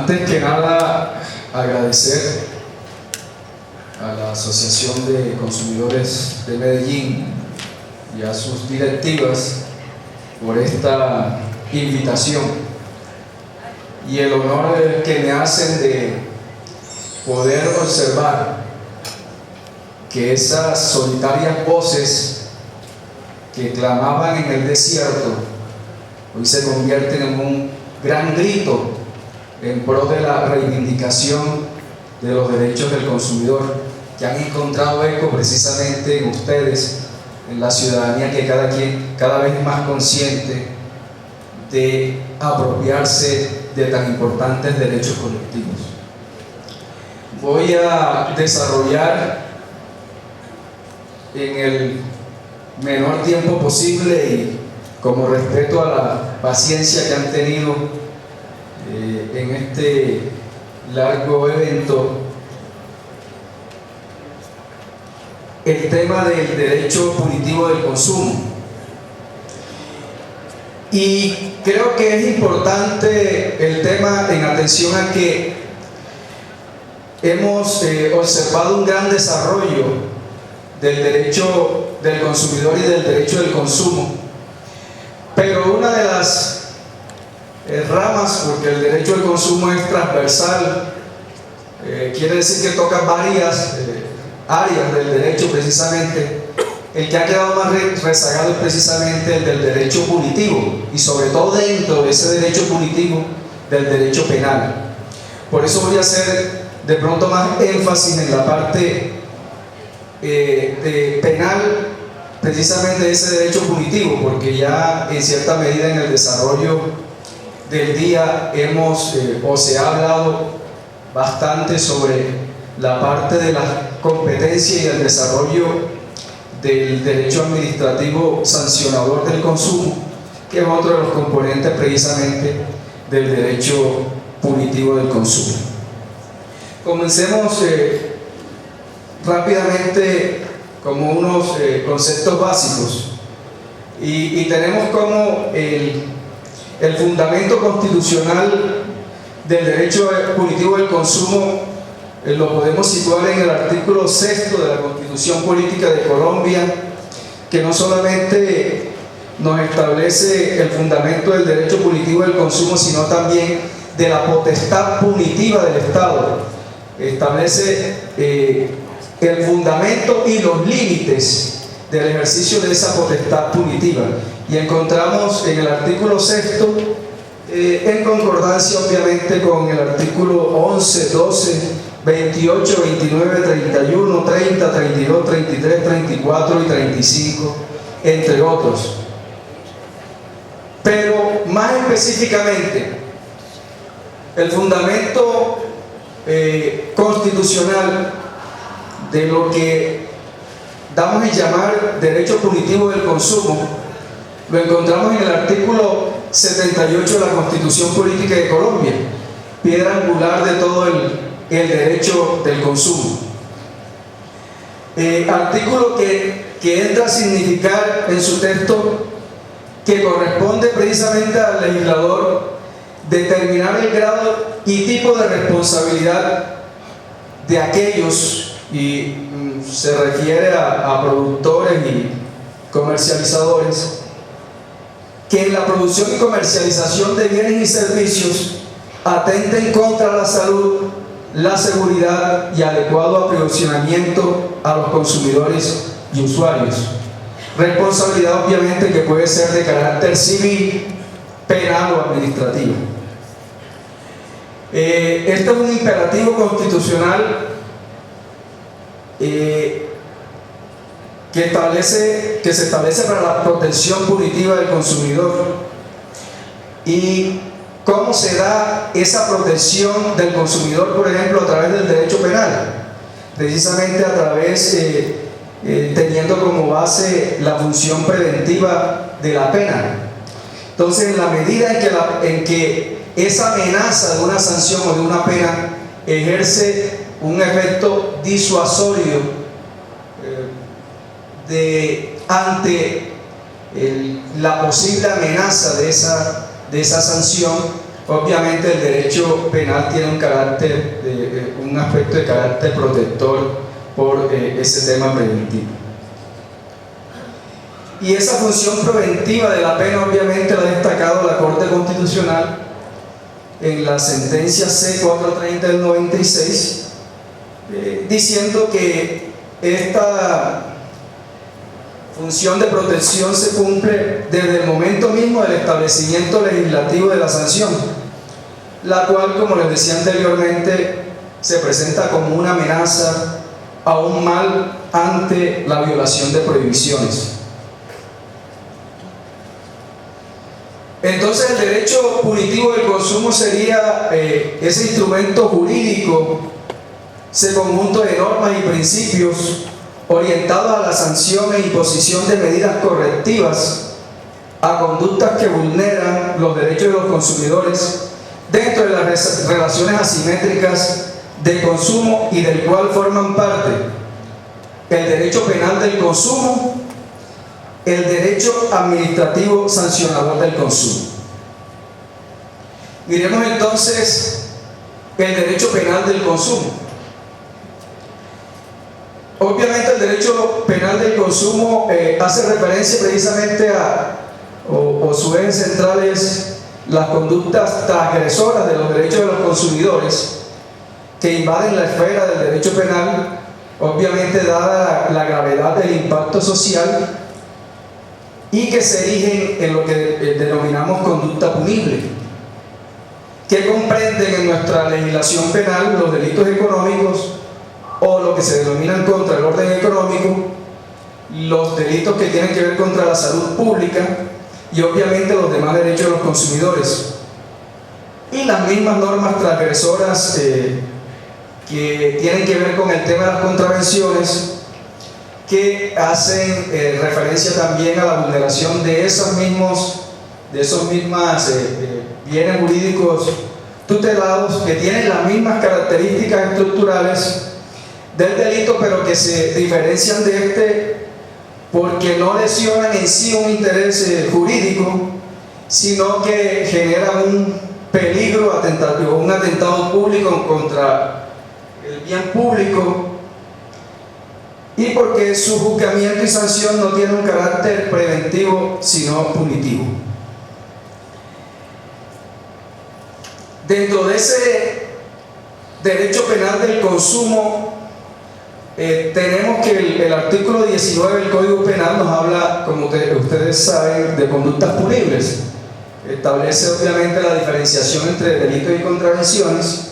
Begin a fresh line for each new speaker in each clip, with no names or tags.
Antes que nada, agradecer a la Asociación de Consumidores de Medellín y a sus directivas por esta invitación y el honor que me hacen de poder observar que esas solitarias voces que clamaban en el desierto hoy se convierten en un gran grito en pro de la reivindicación de los derechos del consumidor, que han encontrado eco precisamente en ustedes, en la ciudadanía, que cada vez es más consciente de apropiarse de tan importantes derechos colectivos. Voy a desarrollar en el menor tiempo posible y como respeto a la paciencia que han tenido en este largo evento, el tema del derecho punitivo del consumo. Y creo que es importante el tema en atención a que hemos observado un gran desarrollo del derecho del consumidor y del derecho del consumo, pero una de las ramas, porque el derecho al consumo es transversal, quiere decir que toca varias áreas del derecho. Precisamente el que ha quedado más rezagado es precisamente el del derecho punitivo, y sobre todo dentro de ese derecho punitivo del derecho penal. Por eso voy a hacer de pronto más énfasis en la parte de penal, precisamente de ese derecho punitivo, porque ya en cierta medida en el desarrollo del día se ha hablado bastante sobre la parte de la competencia y el desarrollo del derecho administrativo sancionador del consumo, que es otro de los componentes precisamente del derecho punitivo del consumo. Comencemos rápidamente como unos conceptos básicos y tenemos como el fundamento constitucional del derecho punitivo del consumo. Lo podemos situar en el artículo 6 de la Constitución Política de Colombia, que no solamente nos establece el fundamento del derecho punitivo del consumo, sino también de la potestad punitiva del Estado. Establece el fundamento y los límites del ejercicio de esa potestad punitiva. Y encontramos en el artículo 6, en concordancia obviamente con el artículo 11, 12, 28, 29, 31, 30, 32, 33, 34 y 35, entre otros. Pero más específicamente, el fundamento constitucional de lo que damos en llamar derecho punitivo del consumo lo encontramos en el artículo 78 de la Constitución Política de Colombia, piedra angular de todo el derecho del consumo. Artículo que entra a significar en su texto que corresponde precisamente al legislador determinar el grado y tipo de responsabilidad de aquellos, y se refiere a productores y comercializadores, que en la producción y comercialización de bienes y servicios atenten contra la salud, la seguridad y adecuado aprovisionamiento a los consumidores y usuarios. Responsabilidad obviamente que puede ser de carácter civil, penal o administrativo. Este es un imperativo constitucional que se establece para la protección punitiva del consumidor. ¿Y cómo se da esa protección del consumidor, por ejemplo, a través del derecho penal? Precisamente a través, teniendo como base la función preventiva de la pena. Entonces, en la medida en que esa amenaza de una sanción o de una pena ejerce un efecto disuasorio ante la posible amenaza de esa sanción, obviamente el derecho penal tiene un aspecto de carácter protector por ese tema preventivo. Y esa función preventiva de la pena obviamente la ha destacado la Corte Constitucional en la sentencia C-430 del 96, diciendo que esta función de protección se cumple desde el momento mismo del establecimiento legislativo de la sanción, la cual, como les decía anteriormente, se presenta como una amenaza a un mal ante la violación de prohibiciones. Entonces el derecho punitivo del consumo sería ese instrumento jurídico, ese conjunto de normas y principios orientados a la sanción e imposición de medidas correctivas a conductas que vulneran los derechos de los consumidores dentro de las relaciones asimétricas de consumo, y del cual forman parte el derecho penal del consumo, el derecho administrativo sancionador del consumo. Miremos entonces el derecho penal del consumo. Obviamente el derecho penal del consumo hace referencia precisamente o su eje central es las conductas transgresoras de los derechos de los consumidores que invaden la esfera del derecho penal, obviamente dada la gravedad del impacto social, y que se erigen en lo que denominamos conducta punible, que comprenden en nuestra legislación penal los delitos económicos, o lo que se denominan contra el orden económico, los delitos que tienen que ver contra la salud pública y obviamente los demás derechos de los consumidores, y las mismas normas transgresoras que tienen que ver con el tema de las contravenciones, que hacen referencia también a la vulneración de esos mismos bienes jurídicos tutelados, que tienen las mismas características estructurales del delito, pero que se diferencian de este porque no lesionan en sí un interés jurídico, sino que generan un peligro, un atentado público contra el bien público, y porque su juzgamiento y sanción no tiene un carácter preventivo sino punitivo. Dentro de ese derecho penal del consumo tenemos que el artículo 19 del Código Penal nos habla, como ustedes saben, de conductas punibles. Establece obviamente la diferenciación entre delitos y contravenciones,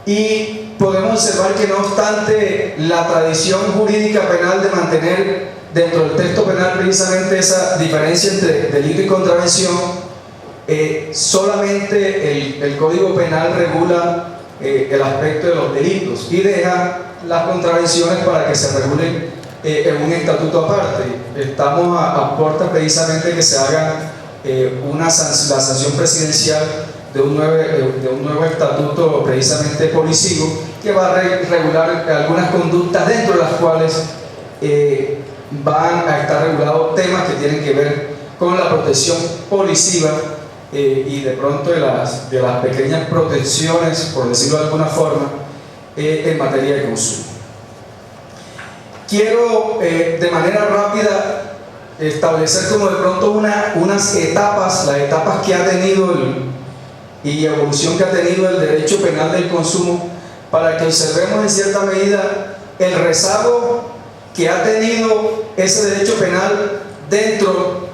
y podemos observar que no obstante la tradición jurídica penal de mantener dentro del texto penal precisamente esa diferencia entre delito y contravención, solamente el Código Penal regula el aspecto de los delitos y deja las contravenciones para que se regulen en un estatuto aparte. Estamos a puertas precisamente que se haga la sanción presidencial de un nuevo estatuto precisamente policivo, que va a regular algunas conductas dentro de las cuales van a estar regulados temas que tienen que ver con la protección policiva y de pronto de las pequeñas protecciones, por decirlo de alguna forma, en materia de consumo. Quiero de manera rápida establecer como de pronto unas etapas, las etapas que ha tenido y evolución que ha tenido el derecho penal del consumo, para que observemos en cierta medida el rezago que ha tenido ese derecho penal dentro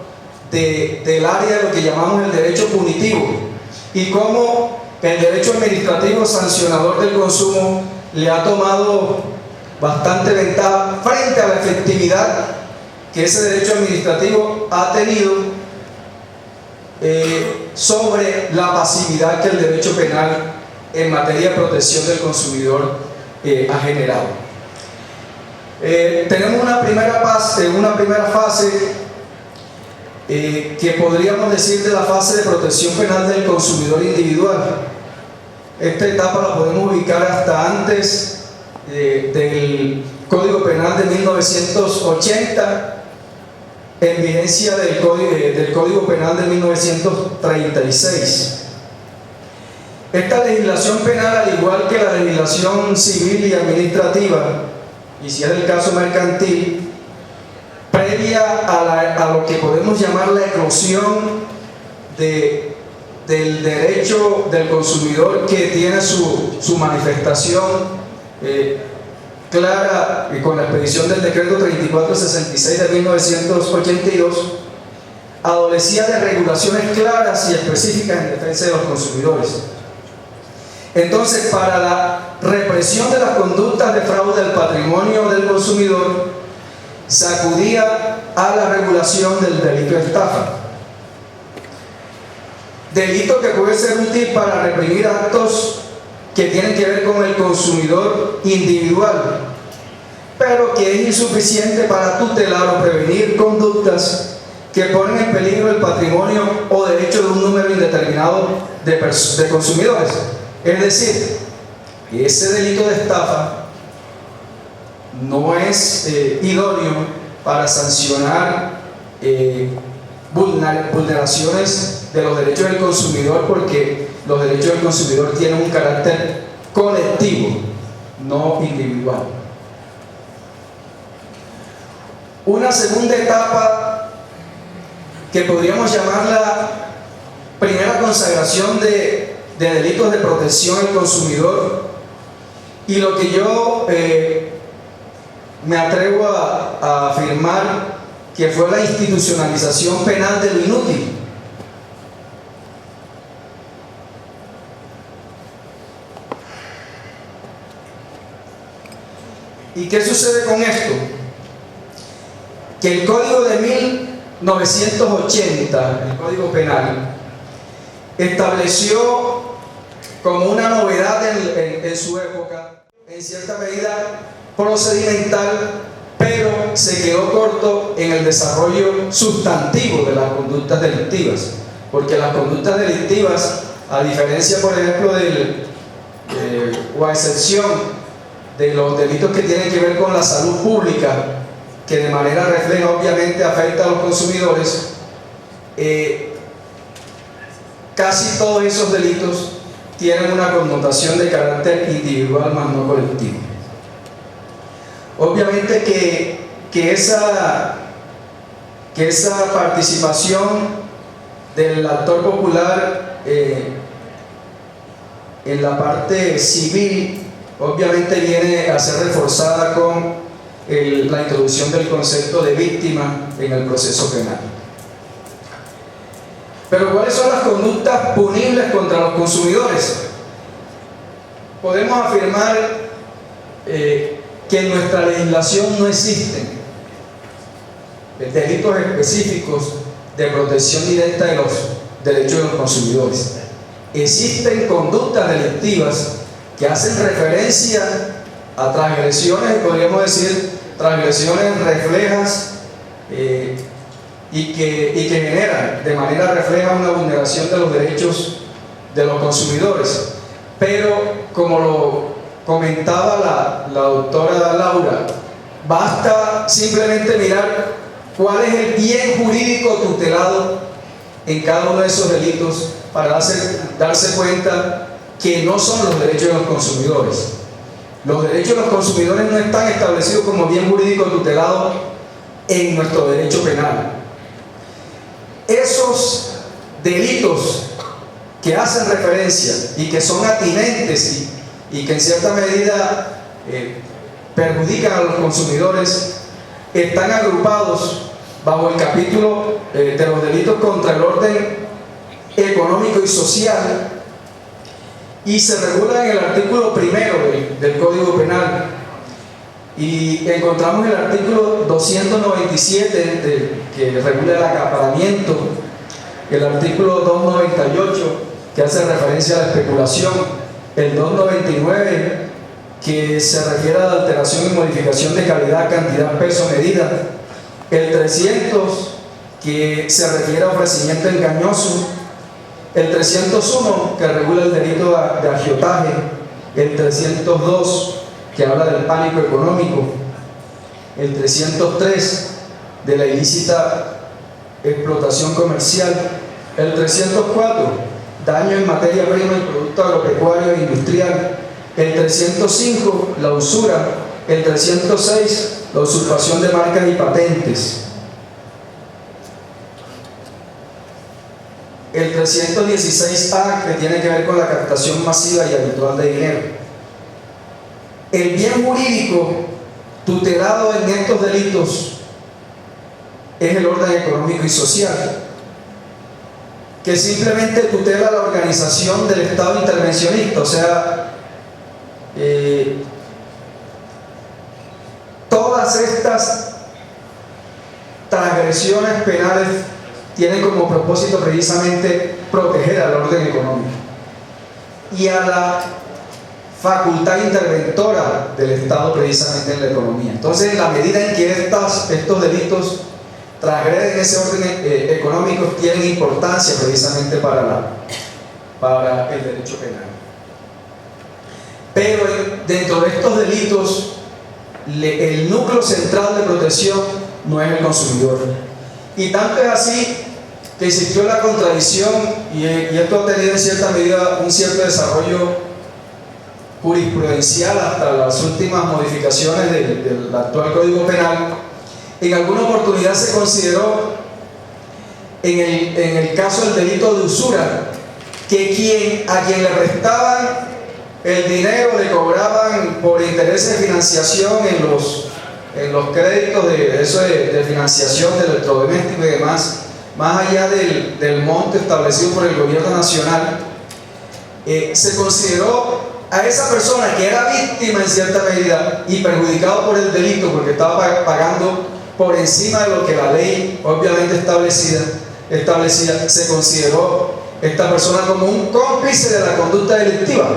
del área de lo que llamamos el derecho punitivo, y cómo el derecho administrativo sancionador del consumo le ha tomado bastante ventaja frente a la efectividad que ese derecho administrativo ha tenido sobre la pasividad que el derecho penal en materia de protección del consumidor ha generado. Tenemos una primera fase que podríamos decir de la fase de protección penal del consumidor individual. Esta etapa la podemos ubicar hasta antes del Código Penal de 1980, en vigencia del Código Penal de 1936. Esta legislación penal, al igual que la legislación civil y administrativa, y si es el caso mercantil, previa a lo que podemos llamar la eclosión del derecho del consumidor, que tiene su manifestación clara con la expedición del decreto 3466 de 1982, adolecía de regulaciones claras y específicas en defensa de los consumidores. Entonces, para la represión de las conductas de fraude al patrimonio del consumidor, se acudía a la regulación del delito de estafa. Delito que puede ser útil para reprimir actos que tienen que ver con el consumidor individual, pero que es insuficiente para tutelar o prevenir conductas que ponen en peligro el patrimonio o derecho de un número indeterminado de consumidores. Es decir, ese delito de estafa no es idóneo para sancionar vulneraciones de los derechos del consumidor, porque los derechos del consumidor tienen un carácter colectivo, no individual. Una segunda etapa, que podríamos llamar la primera consagración de delitos de protección al consumidor, y lo que yo me atrevo a afirmar que fue la institucionalización penal de lo inútil. ¿Y qué sucede con esto? Que el Código de 1980, el Código Penal, estableció como una novedad en su época, en cierta medida procedimental, pero se quedó corto en el desarrollo sustantivo de las conductas delictivas, porque las conductas delictivas, a diferencia, por ejemplo, o a excepción de los delitos que tienen que ver con la salud pública, que de manera refleja obviamente afecta a los consumidores, casi todos esos delitos tienen una connotación de carácter individual más no colectivo. Obviamente que esa participación del actor popular en la parte civil obviamente viene a ser reforzada con la introducción del concepto de víctima en el proceso penal. Pero ¿cuáles son las conductas punibles contra los consumidores? Podemos afirmar que en nuestra legislación no existen delitos específicos de protección directa de los derechos de los consumidores. Existen conductas delictivas que hacen referencia a transgresiones, podríamos decir, transgresiones reflejas y que generan de manera refleja una vulneración de los derechos de los consumidores. Pero, como lo comentaba la doctora Laura, basta simplemente mirar cuál es el bien jurídico tutelado en cada uno de esos delitos para darse cuenta que no son los derechos de los consumidores. Los derechos de los consumidores no están establecidos como bien jurídico tutelado en nuestro derecho penal. Esos delitos que hacen referencia y que son atinentes y que en cierta medida perjudican a los consumidores están agrupados bajo el capítulo de los delitos contra el orden económico y social, y se regula en el artículo primero del Código Penal, y encontramos el artículo 297 que regula el acaparamiento, el artículo 298 que hace referencia a la especulación, el 299 que se refiere a la alteración y modificación de calidad, cantidad, peso, medida, el 300 que se refiere a ofrecimiento engañoso, el 301 que regula el delito de agiotaje, el 302 que habla del pánico económico, el 303 de la ilícita explotación comercial, el 304 daño en materia prima y producto agropecuario e industrial. El 305, la usura. El 306, la usurpación de marcas y patentes. El 316A, que tiene que ver con la captación masiva y habitual de dinero. El bien jurídico tutelado en estos delitos es el orden económico y social, que simplemente tutela la organización del Estado intervencionista, o sea, todas estas transgresiones penales tienen como propósito precisamente proteger al orden económico y a la facultad interventora del Estado precisamente en la economía. Entonces, en la medida en que estos delitos transgreden ese orden económico, tienen importancia precisamente para el derecho penal. Pero dentro de estos delitos, el núcleo central de protección no es el consumidor. Y tanto es así que existió la contradicción, y esto ha tenido en cierta medida un cierto desarrollo jurisprudencial hasta las últimas modificaciones del actual Código Penal. En alguna oportunidad se consideró, en el caso del delito de usura, que a quien le prestaban el dinero le cobraban por intereses de financiación en los créditos de financiación de electrodomésticos y demás, más allá del monto establecido por el gobierno nacional. Se consideró a esa persona que era víctima en cierta medida y perjudicado por el delito porque estaba pagando por encima de lo que la ley obviamente establecida, se consideró esta persona como un cómplice de la conducta delictiva.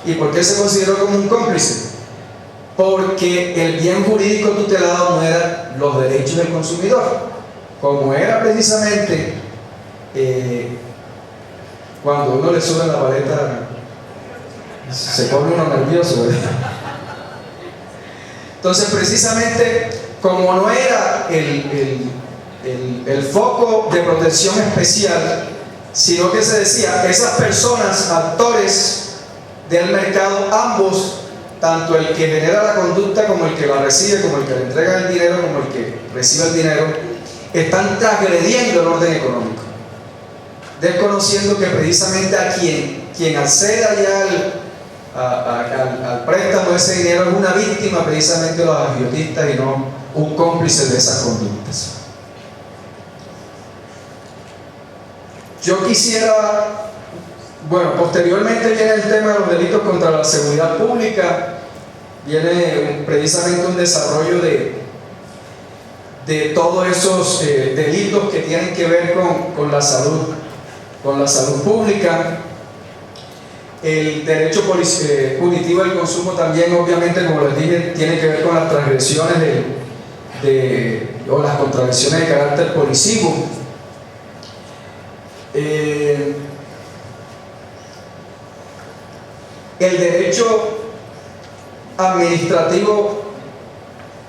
¿Y por qué se consideró como un cómplice? Porque el bien jurídico tutelado no eran los derechos del consumidor, como era precisamente cuando uno le sube la paleta, se pone uno nervioso, ¿verdad? Entonces, precisamente, como no era el foco de protección especial, sino que se decía, esas personas, actores del mercado, ambos, tanto el que genera la conducta como el que la recibe, como el que le entrega el dinero, como el que recibe el dinero, están transgrediendo el orden económico, desconociendo que precisamente a quien accede allá al préstamo de ese dinero es una víctima precisamente de los agiotistas y no un cómplice de esas conductas. Yo quisiera, posteriormente viene el tema de los delitos contra la seguridad pública, viene precisamente un desarrollo de todos esos delitos que tienen que ver con la salud pública. El derecho punitivo del consumo también, obviamente, como les dije, tiene que ver con las transgresiones o las contravenciones de carácter policivo. El derecho administrativo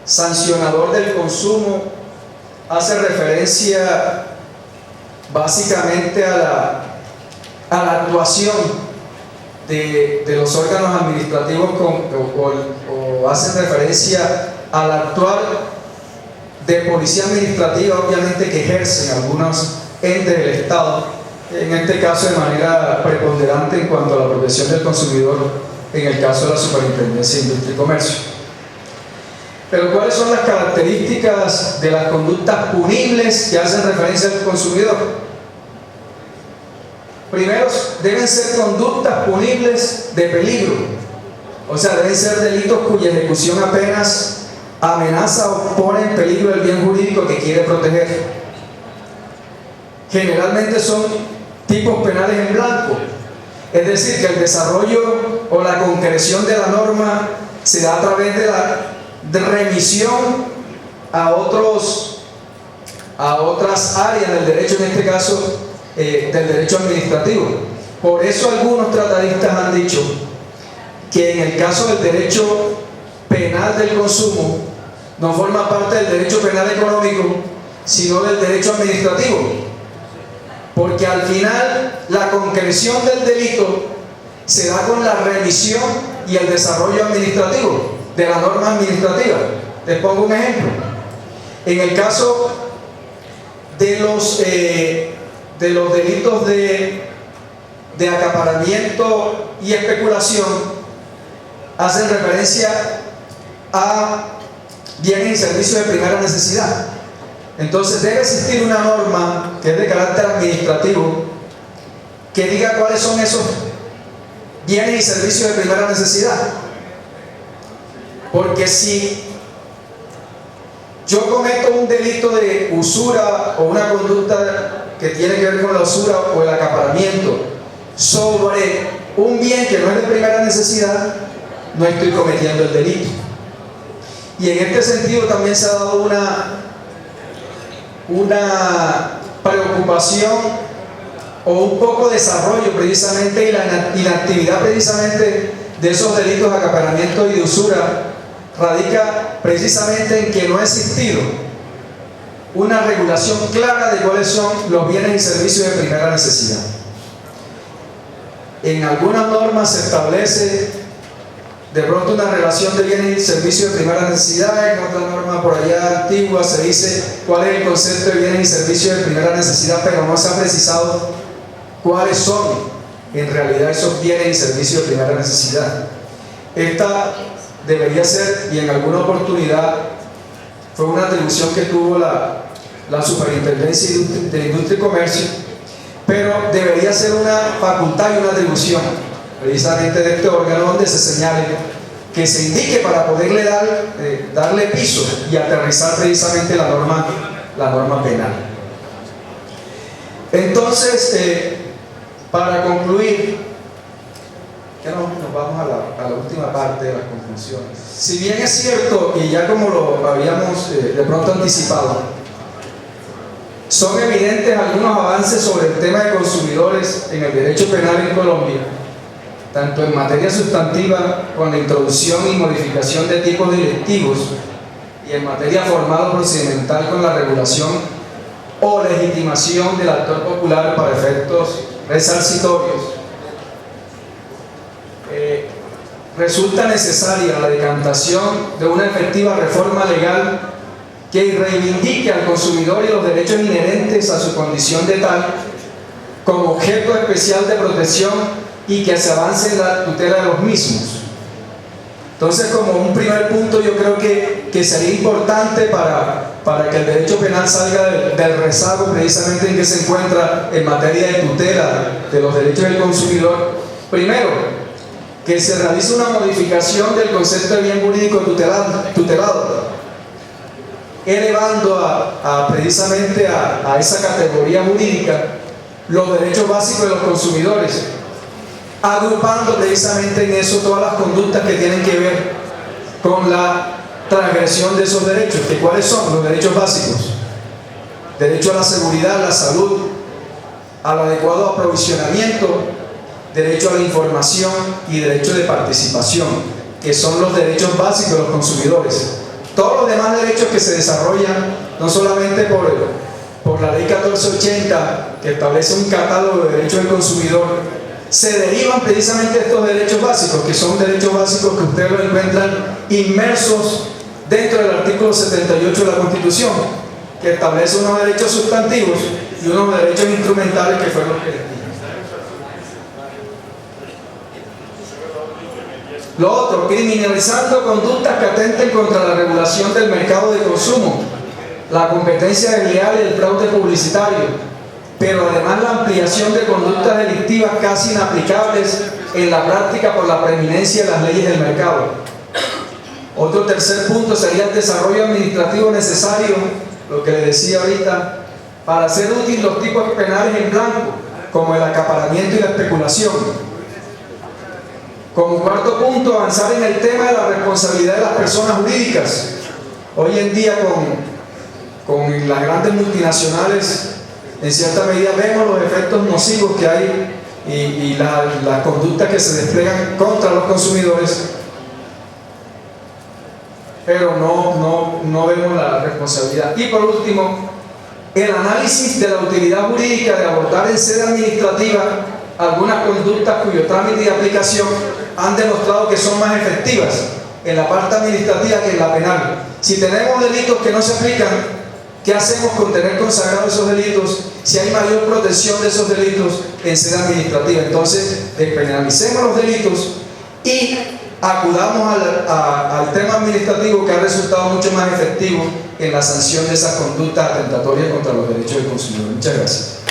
sancionador del consumo hace referencia básicamente a la actuación de los órganos administrativos o hacen referencia al actuar de policía administrativa, obviamente, que ejercen algunos entes del Estado, en este caso de manera preponderante en cuanto a la protección del consumidor, en el caso de la Superintendencia de Industria y Comercio. Pero ¿cuáles son las características de las conductas punibles que hacen referencia al consumidor? Primero, deben ser conductas punibles de peligro, o sea, deben ser delitos cuya ejecución apenas amenaza o pone en peligro el bien jurídico que quiere proteger. Generalmente son tipos penales en blanco, es decir, que el desarrollo o la concreción de la norma se da a través de la remisión a otras áreas del derecho, en este caso del derecho administrativo. Por eso algunos tratadistas han dicho que en el caso del derecho penal del consumo no forma parte del derecho penal económico, sino del derecho administrativo. porque al final la concreción del delito se da con la revisión y el desarrollo administrativo de la norma administrativa. Les pongo un ejemplo. En el caso de los delitos de acaparamiento y especulación, hacen referencia a bienes y servicios de primera necesidad. Entonces debe existir una norma que es de carácter administrativo que diga cuáles son esos bienes y servicios de primera necesidad. Porque si yo cometo un delito de usura o una conducta que tiene que ver con la usura o el acaparamiento sobre un bien que no es de primera necesidad, no estoy cometiendo el delito. Y en este sentido también se ha dado una preocupación o un poco de desarrollo precisamente, y la inactividad precisamente de esos delitos de acaparamiento y de usura radica precisamente en que no ha existido una regulación clara de cuáles son los bienes y servicios de primera necesidad. En algunas normas se establece de pronto una relación de bienes y servicios de primera necesidad, en otra norma por allá antigua se dice cuál es el concepto de bienes y servicios de primera necesidad, pero no se ha precisado cuáles son en realidad esos bienes y servicios de primera necesidad. Esta debería ser, y en alguna oportunidad fue una atribución que tuvo la Superintendencia de Industria y Comercio, pero debería ser una facultad y una atribución precisamente de este órgano, donde se señale, que se indique para poderle darle piso y aterrizar precisamente la norma penal. Entonces, para concluir, ya nos vamos a la última parte de las conclusiones. Si bien es cierto, y ya como lo habíamos de pronto anticipado, son evidentes algunos avances sobre el tema de consumidores en el derecho penal en Colombia, tanto en materia sustantiva con la introducción y modificación de tipos delictivos, y en materia formal o procedimental con la regulación o legitimación del actor popular para efectos resarcitorios. Resulta necesaria la decantación de una efectiva reforma legal que reivindique al consumidor y los derechos inherentes a su condición de tal como objeto especial de protección, y que se avance en la tutela de los mismos. Entonces, como un primer punto, yo creo que sería importante para que el derecho penal salga del rezago precisamente en que se encuentra en materia de tutela de los derechos del consumidor. Primero, que se realice una modificación del concepto de bien jurídico tutelado, elevando precisamente a esa categoría jurídica los derechos básicos de los consumidores, agrupando precisamente en eso todas las conductas que tienen que ver con la transgresión de esos derechos. ¿Que cuáles son los derechos básicos? Derecho a la seguridad, a la salud, al adecuado aprovisionamiento, derecho a la información y derecho de participación, que son los derechos básicos de los consumidores. Todos los demás derechos que se desarrollan, no solamente por la ley 1480, que establece un catálogo de derechos del consumidor, se derivan precisamente de estos derechos básicos, que son derechos básicos que ustedes los encuentran inmersos dentro del artículo 78 de la Constitución, que establece unos derechos sustantivos y unos derechos instrumentales, que fueron los que les dije. Lo otro, criminalizando conductas que atenten contra la regulación del mercado de consumo, la competencia desleal y el fraude publicitario, pero además la ampliación de conductas delictivas casi inaplicables en la práctica por la preeminencia de las leyes del mercado. Otro tercer punto sería el desarrollo administrativo necesario, lo que les decía ahorita, para hacer útil los tipos penales en blanco, como el acaparamiento y la especulación. Como cuarto punto, avanzar en el tema de la responsabilidad de las personas jurídicas. Hoy en día con las grandes multinacionales, en cierta medida vemos los efectos nocivos que hay y las conductas que se despliegan contra los consumidores, pero no vemos la responsabilidad. Y por último, el análisis de la utilidad jurídica de abordar en sede administrativa algunas conductas cuyo trámite y aplicación han demostrado que son más efectivas en la parte administrativa que en la penal. Si tenemos delitos que no se aplican, ¿qué hacemos con tener consagrados esos delitos si hay mayor protección de esos delitos en sede administrativa? Entonces, despenalizacemos los delitos y acudamos al tema administrativo, que ha resultado mucho más efectivo en la sanción de esas conductas atentatorias contra los derechos del consumidor. Muchas gracias.